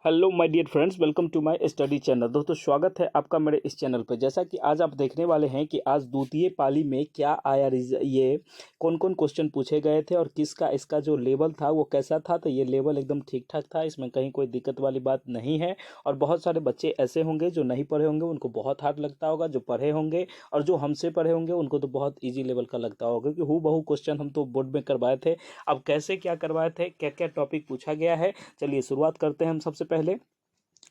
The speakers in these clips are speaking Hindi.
Hello my dear friends, welcome to my study channel. दोस्तों, स्वागत है आपका मेरे इस चैनल पर। जैसा कि आज आप देखने वाले हैं कि आज द्वितीय पाली में क्या आया, ये कौन कौन क्वेश्चन पूछे गए थे और किसका इसका जो लेवल था वो कैसा था। तो ये लेवल एकदम ठीक ठाक था, इसमें कहीं कोई दिक्कत वाली बात नहीं है। और बहुत सारे बच्चे ऐसे होंगे जो नहीं पढ़े होंगे, उनको बहुत हार्ड लगता होगा। जो पढ़े होंगे और जो हमसे पढ़े होंगे उनको तो बहुत ईजी लेवल का लगता होगा, क्योंकि हूबहू क्वेश्चन हम तो बोर्ड में करवाए थे। अब कैसे क्या करवाए थे, क्या क्या टॉपिक पूछा गया है, चलिए शुरुआत करते हैं हम। सबसे पहले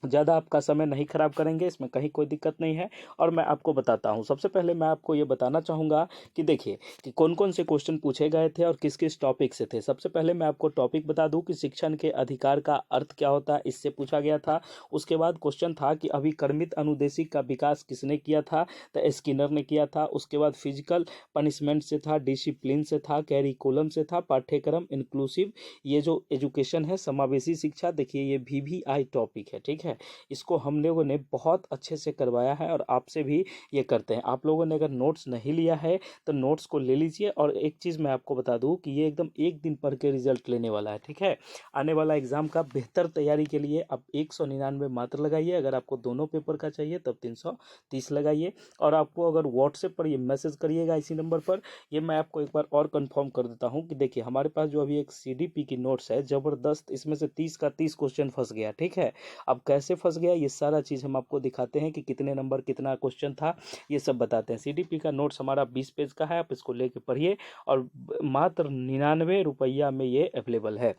ज़्यादा आपका समय नहीं खराब करेंगे, इसमें कहीं कोई दिक्कत नहीं है और मैं आपको बताता हूं। सबसे पहले मैं आपको ये बताना चाहूँगा कि देखिए कि कौन कौन से क्वेश्चन पूछे गए थे और किस किस टॉपिक से थे। सबसे पहले मैं आपको टॉपिक बता दूं कि शिक्षण के अधिकार का अर्थ क्या होता है, इससे पूछा गया था। उसके बाद क्वेश्चन था कि अभिकर्मित अनुदेशिक का विकास किसने किया था, तो स्किनर ने किया था। उसके बाद फिजिकल पनिशमेंट से था, डिसिप्लिन से था, कैरिकुलम से था, पाठ्यक्रम इंक्लूसिव, ये जो एजुकेशन है समावेशी शिक्षा। देखिए ये VVI टॉपिक है, ठीक है। इसको हम लोगों ने बहुत अच्छे से करवाया है और आपसे भी ये करते हैं। आप लोगों ने अगर नोट्स नहीं लिया है तो नोट्स को ले लीजिए। और एक चीज़ मैं आपको बता दूं कि ये एकदम एक दिन पढ़ के रिजल्ट लेने वाला है, ठीक है। आने वाला एग्जाम का बेहतर तैयारी के लिए आप 199 मात्र लगाइए। अगर आपको दोनों पेपर का चाहिए तब 330 लगाइए। और आपको अगर व्हाट्सएप पर ये मैसेज करिएगा इसी नंबर पर। ये मैं आपको एक बार और कंफर्म कर देता हूँ कि देखिए हमारे पास जो अभी एक CDP की नोट्स है ज़बरदस्त, इसमें से 30 का 30 क्वेश्चन फंस गया, ठीक है। अब कैसे फंस गया ये सारा चीज़ हम आपको दिखाते हैं कि कितने नंबर कितना क्वेश्चन था, ये सब बताते हैं। CDP का नोट्स हमारा 20 पेज का है, आप इसको लेके पढ़िए। और मात्र 99 रुपया में ये अवेलेबल है।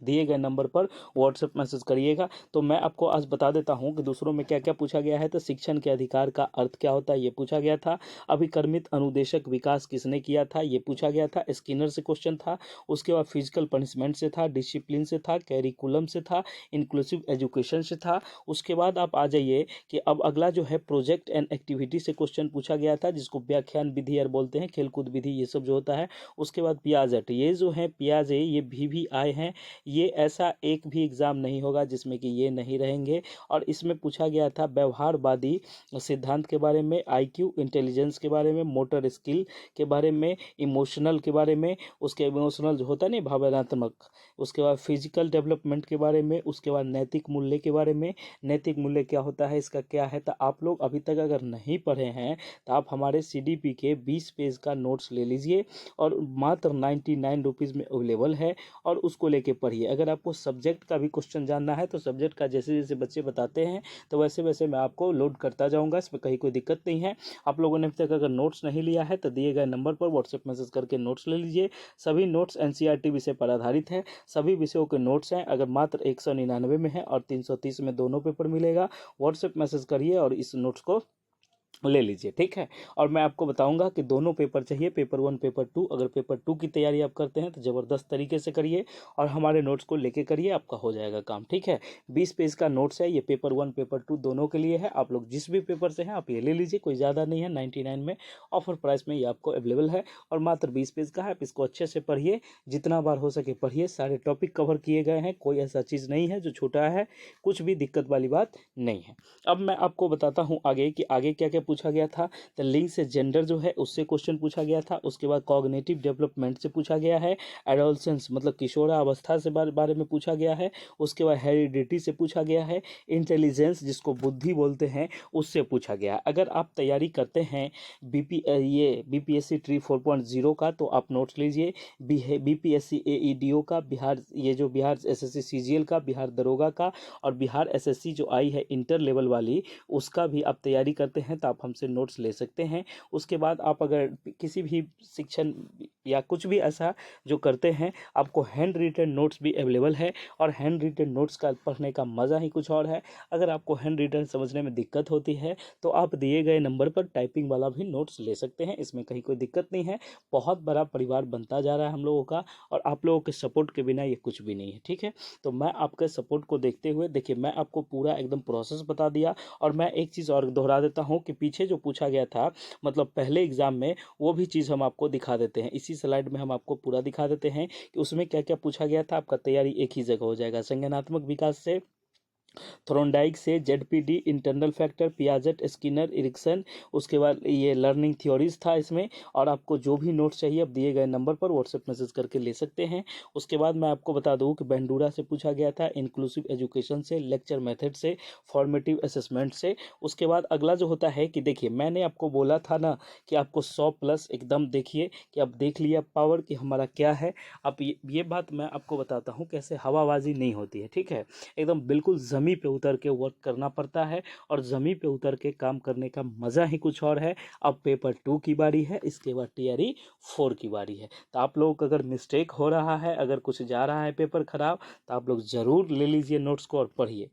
दिए गए नंबर पर व्हाट्सएप मैसेज करिएगा। तो मैं आपको आज बता देता हूं कि दूसरों में क्या क्या पूछा गया है। तो शिक्षण के अधिकार का अर्थ क्या होता है ये पूछा गया था। अभिकर्मित अनुदेशक विकास किसने किया था ये पूछा गया था, स्किनर से क्वेश्चन था। उसके बाद फिजिकल पनिशमेंट से था, डिसिप्लिन से था, कैरिकुलम से था, इंक्लूसिव एजुकेशन से था। उसके बाद आप आ जाइए कि अब अगला जो है प्रोजेक्ट एंड एक्टिविटी से क्वेश्चन पूछा गया था, जिसको व्याख्यान विधि यार बोलते हैं, खेलकूद विधि, ये सब जो होता है। उसके बाद पियाजेट, ये जो है पियाजे, ये VVI है। ये ऐसा एक भी एग्ज़ाम नहीं होगा जिसमें कि ये नहीं रहेंगे। और इसमें पूछा गया था व्यवहारवादी सिद्धांत के बारे में, IQ इंटेलिजेंस के बारे में, मोटर स्किल के बारे में, इमोशनल के बारे में, उसके इमोशनल जो होता है ना भावनात्मक, उसके बाद फिजिकल डेवलपमेंट के बारे में, उसके बाद नैतिक मूल्य के बारे में। नैतिक मूल्य क्या होता है, इसका क्या है। तो आप लोग अभी तक अगर नहीं पढ़े हैं तो आप हमारे CDP के 20 पेज का नोट्स ले लीजिए और मात्र 99 रुपीज़ में अवेलेबल है और उसको लेके पढ़िए। अगर आपको सब्जेक्ट का भी क्वेश्चन जानना है तो सब्जेक्ट का जैसे जैसे बच्चे बताते हैं तो वैसे वैसे मैं आपको लोड करता जाऊंगा, इसमें कहीं कोई दिक्कत नहीं है। आप लोगों ने अभी तक अगर नोट्स नहीं लिया है तो दिए गए नंबर पर व्हाट्सएप मैसेज करके नोट्स ले लीजिए। सभी नोट्स NCERT विषय पर आधारित है, सभी विषयों के नोट्स हैं। अगर मात्र 199 में है और 330 में दोनों पेपर मिलेगा। व्हाट्सएप मैसेज करिए और इस नोट्स को ले लीजिए, ठीक है। और मैं आपको बताऊंगा कि दोनों पेपर चाहिए, पेपर 1 पेपर 2। अगर पेपर 2 की तैयारी आप करते हैं तो ज़बरदस्त तरीके से करिए और हमारे नोट्स को लेके करिए, आपका हो जाएगा काम, ठीक है। 20 पेज का नोट्स है, ये पेपर 1 पेपर 2 दोनों के लिए है। आप लोग जिस भी पेपर से हैं आप ये ले लीजिए, कोई ज़्यादा नहीं है, 99 में ऑफर प्राइस में ये आपको अवेलेबल है और मात्र 20 पेज का है। आप इसको अच्छे से पढ़िए, जितना बार हो सके पढ़िए। सारे टॉपिक कवर किए गए हैं, कोई ऐसा चीज़ नहीं है जो छोटा है, कुछ भी दिक्कत वाली बात नहीं है। अब मैं आपको बताता हूँ आगे कि आगे क्या क्या पूछा गया था। तो लिंग से जेंडर जो है उससे क्वेश्चन पूछा गया था। उसके बाद कॉग्निटिव डेवलपमेंट से पूछा गया है। एडोलसेंस मतलब किशोरावस्था से बारे में पूछा गया है। उसके बाद हेरिडिटी से पूछा गया है। इंटेलिजेंस जिसको बुद्धि बोलते हैं उससे पूछा गया है। अगर आप तैयारी करते हैं ये BPSC ट्री 4.0 का तो आप नोट्स लीजिए। BPSC AEDO का, बिहार ये जो बिहार SSC CGL का, बिहार दरोगा का और बिहार SSC जो आई है इंटर लेवल वाली, उसका भी आप तैयारी करते हैं तो आप हमसे नोट्स ले सकते हैं। उसके बाद आप अगर किसी भी शिक्षण या कुछ भी ऐसा जो करते हैं, आपको हैंड रिटन नोट्स भी अवेलेबल है। और हैंड रिटन नोट्स का पढ़ने का मज़ा ही कुछ और है। अगर आपको हैंड रिटन समझने में दिक्कत होती है तो आप दिए गए नंबर पर टाइपिंग वाला भी नोट्स ले सकते हैं, इसमें कहीं कोई दिक्कत नहीं है। बहुत बड़ा परिवार बनता जा रहा है हम लोगों का और आप लोगों के सपोर्ट के बिना ये कुछ भी नहीं है, ठीक है। तो मैं आपके सपोर्ट को देखते हुए देखिए मैं आपको पूरा एकदम प्रोसेस बता दिया। और मैं एक चीज़ और दोहरा देता हूँ कि पीछे जो पूछा गया था मतलब पहले एग्जाम में, वो भी चीज़ हम आपको दिखा देते हैं। इसी स्लाइड में हम आपको पूरा दिखा देते हैं कि उसमें क्या क्या पूछा गया था। आपका तैयारी एक ही जगह हो जाएगा। संज्ञानात्मक विकास से थोर्नडाइक से, ZPD, internal factor, Piaget, Skinner, Erikson. उसके बाद ये लर्निंग थ्योरीज था इसमें। और आपको जो भी नोट्स चाहिए आप दिए गए नंबर पर व्हाट्सएप मैसेज करके ले सकते हैं। उसके बाद मैं आपको बता दूं कि बेंडूरा से पूछा गया था, इंक्लूसिव एजुकेशन से, लेक्चर मेथड से, फॉर्मेटिव असेसमेंट से। उसके बाद अगला जो होता है कि देखिए मैंने आपको बोला था ना कि आपको 100+ एकदम देखिए कि आप देख लिया पावर कि हमारा क्या है। अब ये बात मैं आपको बताता हूँ कैसे हवाबाजी नहीं होती है, ठीक है। एकदम बिल्कुल ज़मीन पे उतर के वर्क करना पड़ता है और ज़मीन पे उतर के काम करने का मज़ा ही कुछ और है। अब पेपर 2 की बारी है, इसके बाद टीआरई 4 की बारी है। तो आप लोगों को अगर मिस्टेक हो रहा है, अगर कुछ जा रहा है पेपर ख़राब, तो आप लोग ज़रूर ले लीजिए नोट्स को और पढ़िए।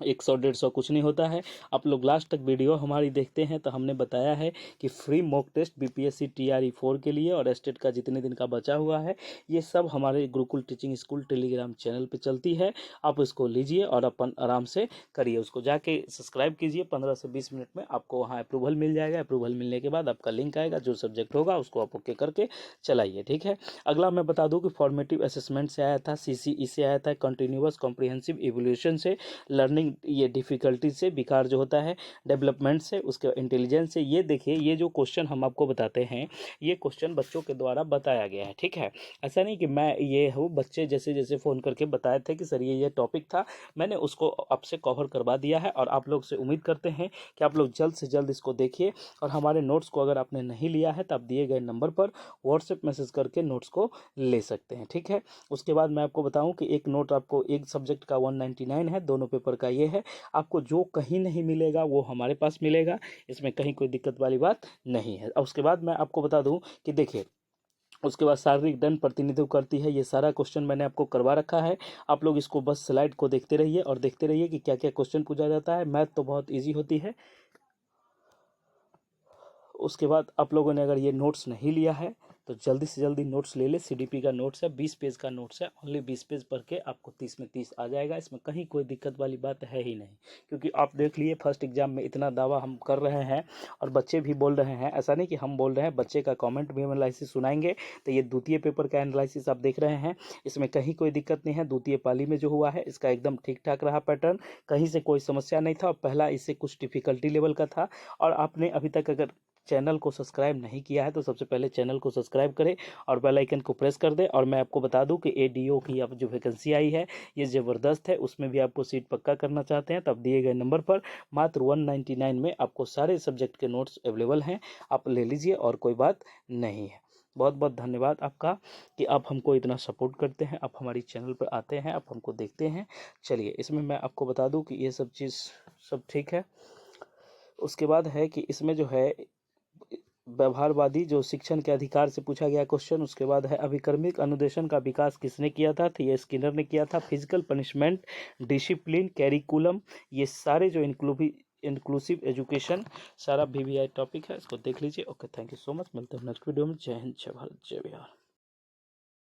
100-150 कुछ नहीं होता है। आप लोग लास्ट तक वीडियो हमारी देखते हैं तो हमने बताया है कि free mock test BPSC TRE 4 के लिए और स्टेट का जितने दिन का बचा हुआ है ये सब हमारे Gurukul teaching school Telegram channel पे चलती है। आप उसको लीजिए और अपन आराम से करिए, उसको जाके सब्सक्राइब कीजिए। 15 से 20 मिनट में आपको वहाँ अप्रूवल मिल जाएगा। अप्रूवल मिलने के बाद आपका लिंक आएगा, जो सब्जेक्ट होगा उसको आप ओके करके चलाइए, ठीक है। अगला मैं बता दूँ कि फॉर्मेटिव असेसमेंट से आया था, सीसीई से आया था, कंटिन्यूअस कॉम्प्रिहेंसिव इवोल्यूशन से, लर्निंग ये डिफ़िकल्टी से, विकार जो होता है डेवलपमेंट से, उसके इंटेलिजेंस से। ये देखिए ये जो क्वेश्चन हम आपको बताते हैं ये क्वेश्चन बच्चों के द्वारा बताया गया है, ठीक है। ऐसा नहीं कि मैं ये हूँ, बच्चे जैसे जैसे फ़ोन करके बताए थे कि सर ये टॉपिक था, मैंने उसको आपसे कवर करवा दिया है। और आप लोग से उम्मीद करते हैं कि आप लोग जल्द से जल्द इसको देखिए। और हमारे नोट्स को अगर आपने नहीं लिया है तो आप दिए गए नंबर पर व्हाट्सएप मैसेज करके नोट्स को ले सकते हैं, ठीक है। उसके बाद मैं आपको बताऊं कि एक नोट आपको एक सब्जेक्ट का 199 है, दोनों पेपर का ये है। आपको जो कहीं नहीं मिलेगा वो हमारे पास मिलेगा, इसमें कहीं कोई दिक्कत वाली बात नहीं है। और उसके बाद मैं आपको बता दूं कि देखिए उसके बाद शारीरिक दंड प्रतिनिधित्व करती है, ये सारा क्वेश्चन मैंने आपको करवा रखा है। आप लोग इसको बस स्लाइड को देखते रहिए और देखते रहिए कि क्या क्या क्वेश्चन पूछा जाता है। मैथ तो बहुत ईजी होती है। उसके बाद आप लोगों ने अगर ये नोट्स नहीं लिया है तो जल्दी से जल्दी नोट्स ले ले। सीडीपी का नोट्स है, 20 पेज का नोट्स है। ओनली 20 पेज पढ़ के आपको 30 में 30 आ जाएगा। इसमें कहीं कोई दिक्कत वाली बात है ही नहीं, क्योंकि आप देख लिए फर्स्ट एग्जाम में इतना दावा हम कर रहे हैं और बच्चे भी बोल रहे हैं। ऐसा नहीं कि हम बोल रहे हैं, बच्चे का कॉमेंट भी हम एनालिसिस सुनाएंगे। तो ये द्वितीय पेपर का एनालिसिस आप देख रहे हैं, इसमें कहीं कोई दिक्कत नहीं है। द्वितीय पाली में जो हुआ है इसका एकदम ठीक ठाक रहा पैटर्न, कहीं से कोई समस्या नहीं था। और पहला इससे कुछ डिफिकल्टी लेवल का था। और आपने अभी तक अगर चैनल को सब्सक्राइब नहीं किया है तो सबसे पहले चैनल को सब्सक्राइब करें और बेल आइकन को प्रेस कर दें। और मैं आपको बता दूं कि एडीओ की अब जो वैकेंसी आई है ये ज़बरदस्त है, उसमें भी आपको सीट पक्का करना चाहते हैं तब दिए गए नंबर पर मात्र 199 में आपको सारे सब्जेक्ट के नोट्स अवेलेबल हैं, आप ले लीजिए और कोई बात नहीं है। बहुत बहुत धन्यवाद आपका कि आप हमको इतना सपोर्ट करते हैं, आप हमारी चैनल पर आते हैं, आप हमको देखते हैं। चलिए इसमें मैं आपको बता दूं कि ये सब चीज़ सब ठीक है। उसके बाद है कि इसमें जो है व्यवहारवादी जो शिक्षण के अधिकार से पूछा गया क्वेश्चन। उसके बाद है अभिकर्मिक अनुदेशन का विकास किसने किया था, तो ये स्किनर ने किया था। फिजिकल पनिशमेंट, डिसिप्लिन, कैरिकुलम, ये सारे जो इंक्लूसिव एजुकेशन सारा वीवीआई टॉपिक है, इसको देख लीजिए। Okay, thank you so much. मिलते हैं नेक्स्ट वीडियो में। जय हिंद, जय भारत, जय बिहार।